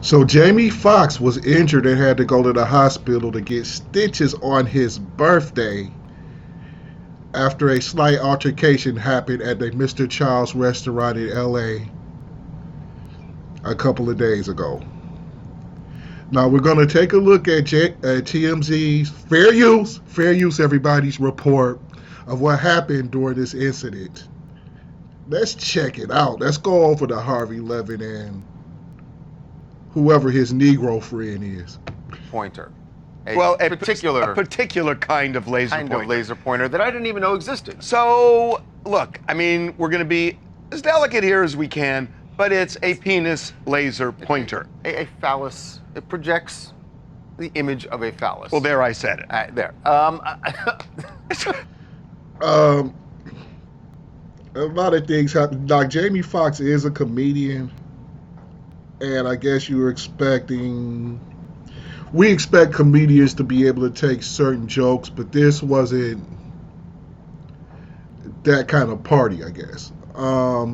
So Jamie Foxx was injured and had to go to the hospital to get stitches on his birthday after a slight altercation happened at the Mr. Chows restaurant in LA a couple of days ago. Now we're going to take a look at TMZ's fair use everybody's report of what happened during this incident. Let's check it out. Let's go over to Harvey Levin and whoever his Negro friend is. Pointer. A particular kind of laser pointer that I didn't even know existed. So, look, I mean, we're going to be as delicate here as we can, but it's a penis laser pointer. A phallus. It projects the image of a phallus. Well, there I said it. There. A lot of things happen. Like Jamie Foxx is a comedian, and I guess we expect comedians to be able to take certain jokes, but this wasn't that kind of party, I guess.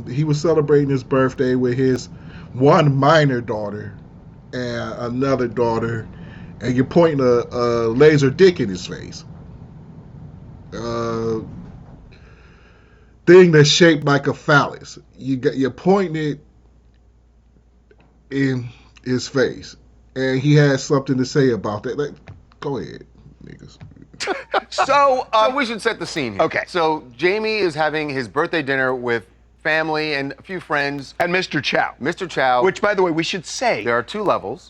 He was celebrating his birthday with his one minor daughter and another daughter, and you're pointing a laser dick in his face. Thing that's shaped like a phallus. You're pointing it in his face, and he has something to say about that. Like, go ahead, niggas. So we should set the scene here. Okay. So Jamie is having his birthday dinner with family and a few friends. And Mr. Chow. Mr. Chow. Which, by the way, we should say. There are two levels.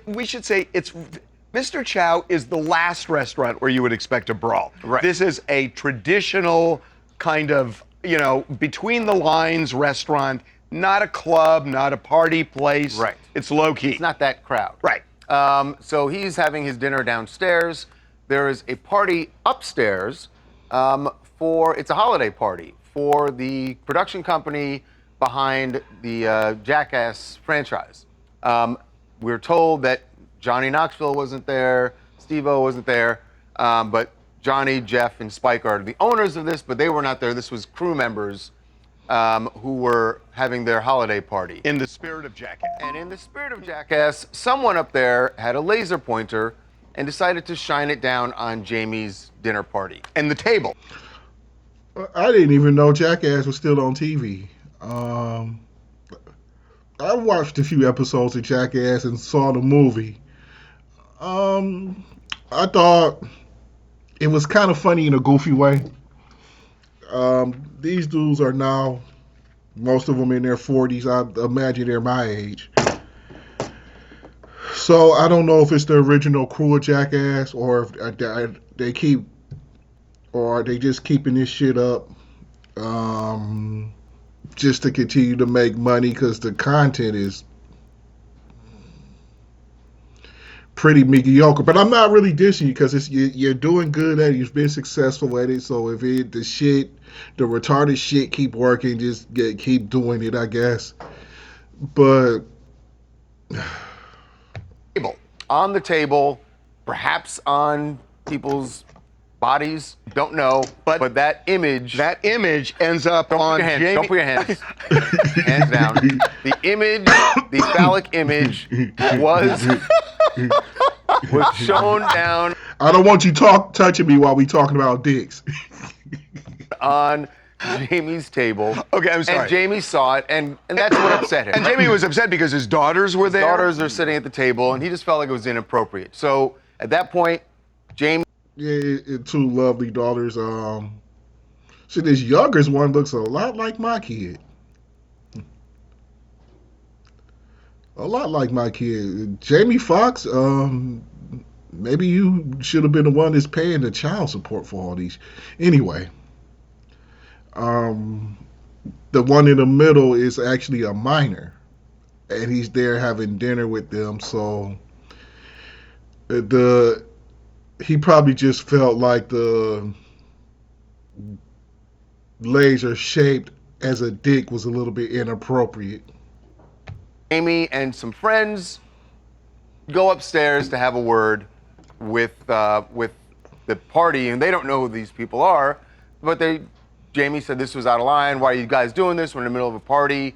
We should say it's. Mr. Chow is the last restaurant where you would expect a brawl. Right. This is a traditional kind of, between the lines restaurant, not a club, not a party place. Right. It's low key. It's not that crowd. Right. So he's having his dinner downstairs. There is a party upstairs it's a holiday party for the production company behind the Jackass franchise. We're told that Johnny Knoxville wasn't there, Steve-O wasn't there, but Johnny, Jeff, and Spike are the owners of this, but they were not there. This was crew members who were having their holiday party. In the spirit of Jackass. And in the spirit of Jackass, someone up there had a laser pointer and decided to shine it down on Jamie's dinner party. And the table. I didn't even know Jackass was still on TV. I watched a few episodes of Jackass and saw the movie. I thought it was kind of funny in a goofy way. These dudes are now, most of them in their 40s. I imagine they're my age. So I don't know if it's the original crew of Jackass or if are they just keeping this shit up just to continue to make money, because the content is pretty mediocre. But I'm not really dissing you, because you're doing good at it. You've been successful at it. So if the retarded shit keep working, just keep doing it, I guess. But on the table, perhaps on people's bodies, don't know, but that image ends up on Jamie. Don't put your hands. Hands down. The image, the phallic image was shown down. I don't want you touching me while we talking about dicks. On Jamie's table. Okay, I'm sorry. And Jamie saw it, and that's what upset him. And Jamie was upset because his daughters were there? His daughters are sitting at the table, and he just felt like it was inappropriate. So at that point, Jamie... Yeah, two lovely daughters. So this youngest one looks a lot like my kid. A lot like my kid. Jamie Foxx, maybe you should have been the one that's paying the child support for all these. Anyway, the one in the middle is actually a minor, and he's there having dinner with them. So he probably just felt like the laser shaped as a dick was a little bit inappropriate. Jamie and some friends go upstairs to have a word with the party, and they don't know who these people are, but Jamie said this was out of line. Why are you guys doing this? We're in the middle of a party.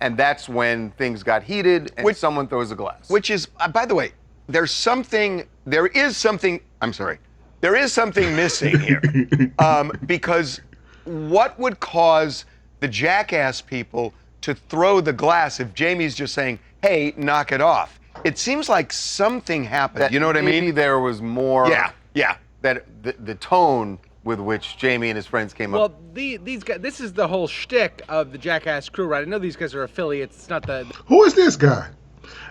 and that's when things got heated and someone throws a glass. Which is, by the way, there is something missing here. Because what would cause the jackass people to throw the glass if Jamie's just saying, hey, knock it off? It seems like something happened. You know what I mean? Maybe there was more. Yeah. That the tone with which Jamie and his friends came up. Well, these guys, this is the whole shtick of the Jackass crew, right? I know these guys are affiliates. It's not the. Who is this guy?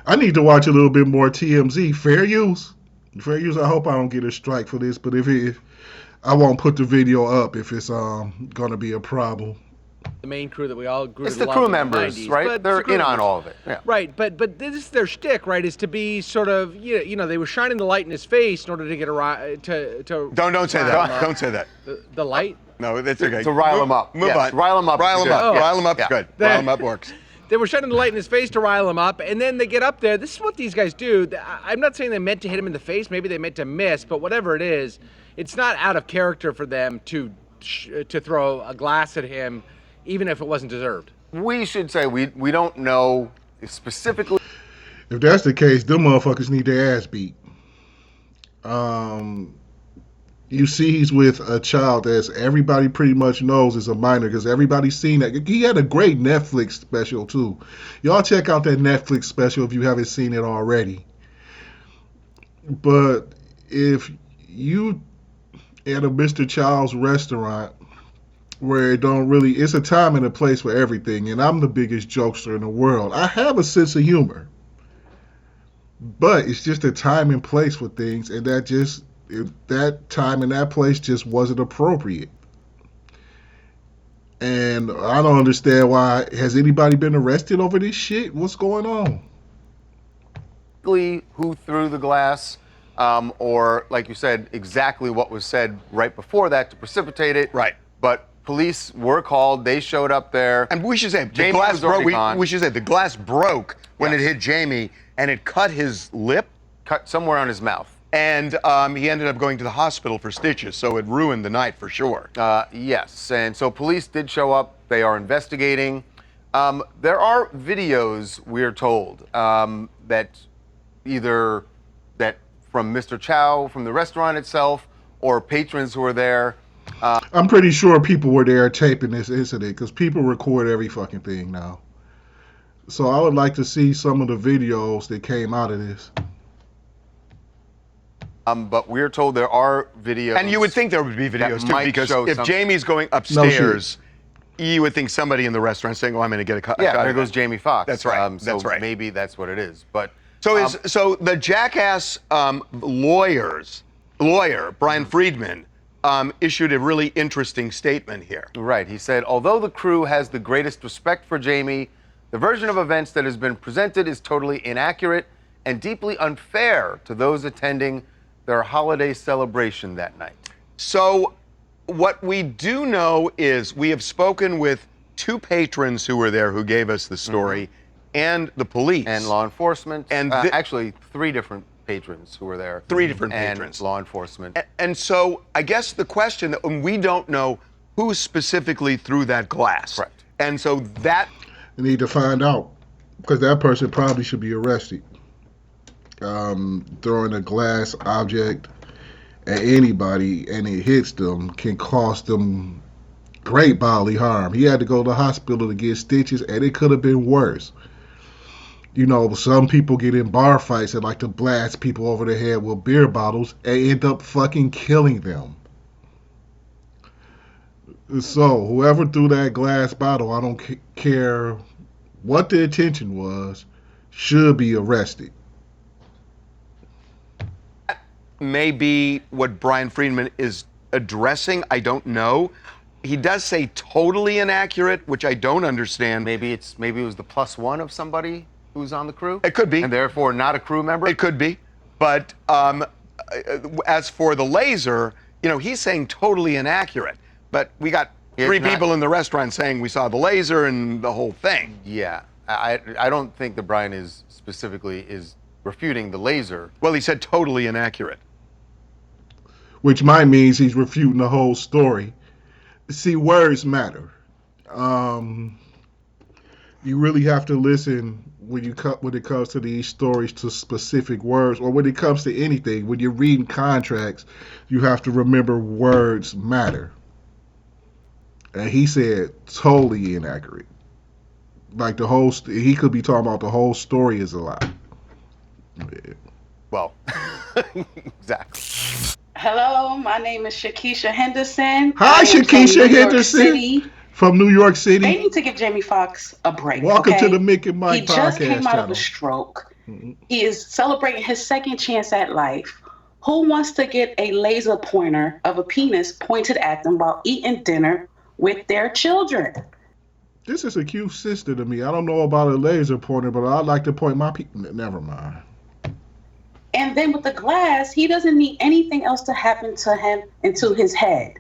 I need to watch a little bit more TMZ. Fair use. Fair use. I hope I don't get a strike for this, but if I won't put the video up if it's gonna be a problem. The main crew that we all grew It's to the love crew in the members, 90s, right? but They're it's the in crew on members. all of it. Yeah. Right, but this is their shtick, right? Is to be sort of you know they were shining the light in his face in order to get a to Don't say that. Don't say that. the light. No, that's okay. To rile him up. Move Yes, on. rile him up. Rile him Good. up. Yes. Rile him up's Yeah. good. Rile him up works. They were shining the light in his face to rile him up, and then they get up there. This is what these guys do. I'm not saying they meant to hit him in the face. Maybe they meant to miss, but whatever it is, it's not out of character for them to throw a glass at him, even if it wasn't deserved. We should say we don't know specifically. If that's the case, them motherfuckers need their ass beat. You see he's with a child that everybody pretty much knows is a minor because everybody's seen that. He had a great Netflix special too. Y'all check out that Netflix special if you haven't seen it already. But if you at a Mr. Chows restaurant where it don't really, it's a time and a place for everything, and I'm the biggest jokester in the world. I have a sense of humor, but it's just a time and place for things, and that time and that place just wasn't appropriate. And I don't understand why. Has anybody been arrested over this shit? What's going on? Who threw the glass, or like you said, exactly what was said right before that to precipitate it. Right. But police were called. They showed up there. And we should say the Jamie glass was already broke. gone. We should say the glass broke when Yes. it hit Jamie, and it cut his lip, Cut somewhere on his mouth. and he ended up going to the hospital for stitches. So it ruined the night for sure. Yes, and so police did show up. They are investigating. There are videos, we're told, that either that from Mr. Chow, from the restaurant itself, or patrons who were there. I'm pretty sure people were there taping this incident because people record every fucking thing now. So I would like to see some of the videos that came out of this. But we're told there are videos. And you would think there would be videos too, might because show if something. Jamie's going upstairs, you would think somebody in the restaurant saying, "Oh, I'm going to get a cut." Yeah, cut there of goes it." Jamie Foxx. That's right. So That's right. maybe that's what it is. But So the Jackass lawyer Brian Friedman issued a really interesting statement here. right, he said, although the crew has the greatest respect for Jamie, the version of events that has been presented is totally inaccurate and deeply unfair to those attending their holiday celebration that night. So what we do know is we have spoken with two patrons who were there who gave us the story, and the police. And law enforcement. And actually, three different patrons who were there. Three different and patrons. law enforcement. And so I guess the question that we don't know who specifically threw that glass. Correct. And so that We need to find out because that person probably should be arrested. Throwing a glass object at anybody and it hits them can cost them great bodily harm. He had to go to the hospital to get stitches, and it could have been worse. You know, some people get in bar fights and like to blast people over the head with beer bottles and end up fucking killing them. So, whoever threw that glass bottle, I don't care what the intention was, should be arrested. may be what Brian Friedman is addressing. I don't know. He does say totally inaccurate, which I don't understand. Maybe it was the +1 of somebody who's on the crew. It could be. And therefore not a crew member. It could be. But as for the laser, he's saying totally inaccurate. But we got three people in the restaurant saying we saw the laser and the whole thing. Yeah. I don't think that Brian is refuting the laser. Well, he said totally inaccurate. Which might means he's refuting the whole story. See, words matter. You really have to listen when when it comes to these stories to specific words, or when it comes to anything. When you're reading contracts, you have to remember words matter. And he said totally inaccurate. Like he could be talking about the whole story is a lie. Yeah. Well, exactly. Hello, my name is Shakisha Henderson. Hi, I am from Shakisha New York Henderson City. from New York They City. need to give Jamie Foxx a break, Welcome to the okay? Mick and He Mike just came podcast out of a channel. stroke. Mhm. He is celebrating his second chance at life. Who wants to get a laser pointer of a penis pointed at them while eating dinner with their children? This is a cute sister to me. I don't know about a laser pointer, but I'd like to point my Never mind. And then with the glass, he doesn't need anything else to happen to him and to his head.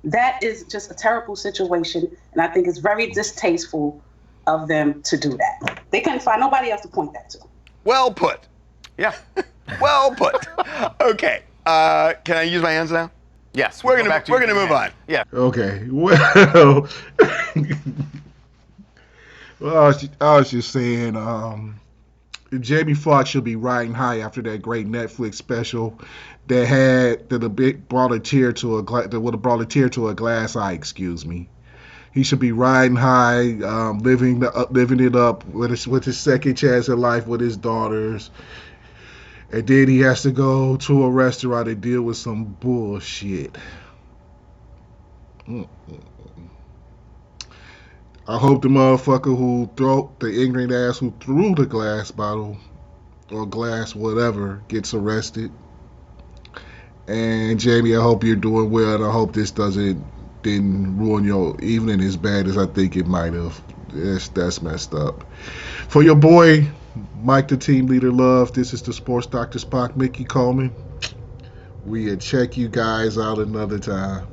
That is just a terrible situation, and I think it's very distasteful of them to do that. They couldn't find nobody else to point that to. Well put. Yeah. Well put. Okay. Can I use my hands now? Yes. We're go gonna back to we're using gonna move your on. hands. Yeah. Okay. Well, well, I was just saying, Jamie Foxx should be riding high after that great Netflix special brought a tear to that would have brought a tear to a glass eye. Excuse me. He should be riding high, living it up with his second chance at life with his daughters, and then he has to go to a restaurant and deal with some bullshit. Mm. I hope the motherfucker the ignorant ass who threw the glass bottle or glass whatever gets arrested. And Jamie, I hope you're doing well, and I hope this didn't ruin your evening as bad as I think it might have. That's messed up. For your boy, Mike the Team Leader Love, this is the Sports Dr. Spock, Mickey Coleman. We'll check you guys out another time.